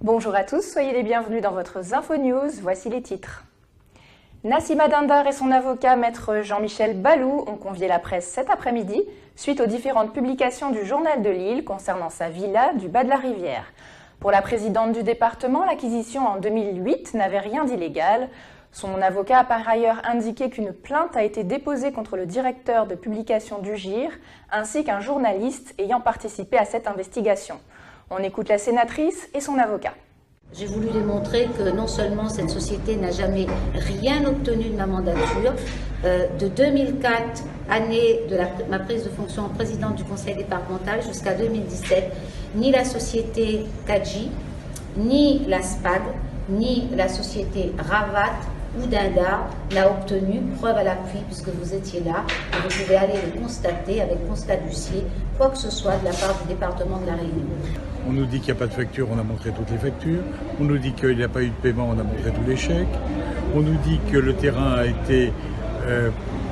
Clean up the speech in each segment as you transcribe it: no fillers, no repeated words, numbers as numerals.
Bonjour à tous, soyez les bienvenus dans votre Info News, voici les titres. Nassima Dindar et son avocat, maître Jean-Michel Balou, ont convié la presse cet après-midi suite aux différentes publications du Journal de Lille concernant sa villa du bas de la rivière. Pour la présidente du département, l'acquisition en 2008 n'avait rien d'illégal. Son avocat a par ailleurs indiqué qu'une plainte a été déposée contre le directeur de publication du GIR ainsi qu'un journaliste ayant participé à cette investigation. On écoute la sénatrice et son avocat. J'ai voulu démontrer que non seulement cette société n'a jamais rien obtenu de ma mandature, de 2004, année de ma prise de fonction en présidente du conseil départemental, jusqu'à 2017, ni la société Kadji, ni la SPAD, ni la société Ravat ou Dindar n'a obtenu, preuve à l'appui, puisque vous étiez là, et vous pouvez aller le constater avec constat d'huissier, quoi que ce soit de la part du département de la Réunion. On nous dit qu'il n'y a pas de facture, on a montré toutes les factures. On nous dit qu'il n'y a pas eu de paiement, on a montré tous les chèques. On nous dit que le terrain a été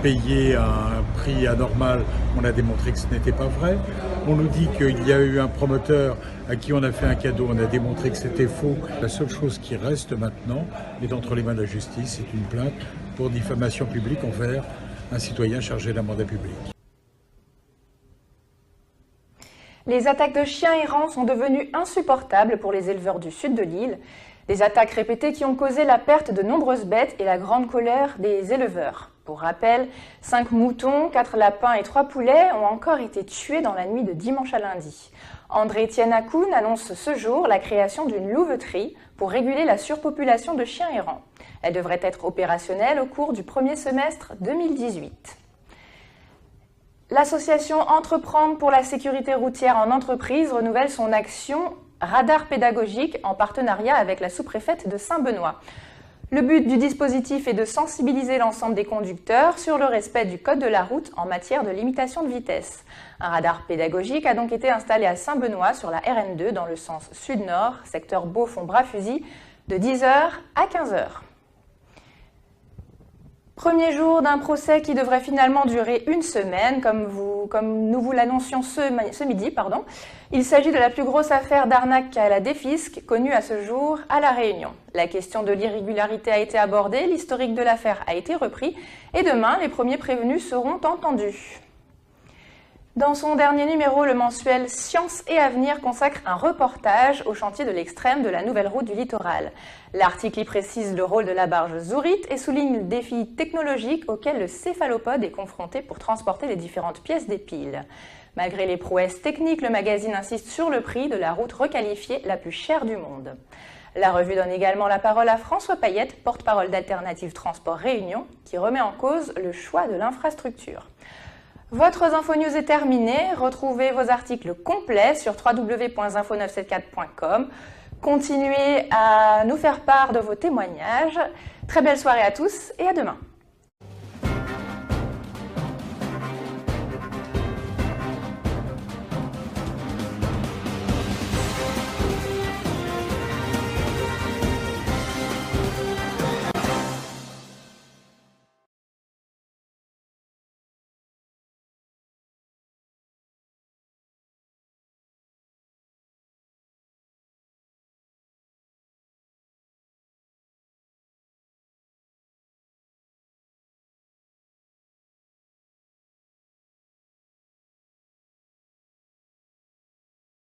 payé à un prix anormal, on a démontré que ce n'était pas vrai. On nous dit qu'il y a eu un promoteur à qui on a fait un cadeau, on a démontré que c'était faux. La seule chose qui reste maintenant est entre les mains de la justice, c'est une plainte pour diffamation publique envers un citoyen chargé d'un mandat public. Les attaques de chiens errants sont devenues insupportables pour les éleveurs du sud de l'île. Des attaques répétées qui ont causé la perte de nombreuses bêtes et la grande colère des éleveurs. Pour rappel, 5 moutons, 4 lapins et 3 poulets ont encore été tués dans la nuit de dimanche à lundi. André-Étienne Akoun annonce ce jour la création d'une louveterie pour réguler la surpopulation de chiens errants. Elle devrait être opérationnelle au cours du premier semestre 2018. L'association Entreprendre pour la sécurité routière en entreprise renouvelle son action Radar pédagogique en partenariat avec la sous-préfète de Saint-Benoît. Le but du dispositif est de sensibiliser l'ensemble des conducteurs sur le respect du code de la route en matière de limitation de vitesse. Un radar pédagogique a donc été installé à Saint-Benoît sur la RN2 dans le sens sud-nord, secteur Beaufort-Bras-Fusil, de 10h à 15h. Premier jour d'un procès qui devrait finalement durer une semaine, comme nous vous l'annoncions ce midi. Il s'agit de la plus grosse affaire d'arnaque à la défisque connue à ce jour à La Réunion. La question de l'irrégularité a été abordée, l'historique de l'affaire a été repris et demain, les premiers prévenus seront entendus. Dans son dernier numéro, le mensuel Science et Avenir consacre un reportage au chantier de l'extrême de la nouvelle route du littoral. L'article y précise le rôle de la barge Zourite et souligne le défi technologique auquel le céphalopode est confronté pour transporter les différentes pièces des piles. Malgré les prouesses techniques, le magazine insiste sur le prix de la route requalifiée la plus chère du monde. La revue donne également la parole à François Payette, porte-parole d'Alternative Transport Réunion, qui remet en cause le choix de l'infrastructure. Votre Info News est terminée. Retrouvez vos articles complets sur www.info974.com. Continuez à nous faire part de vos témoignages. Très belle soirée à tous et à demain.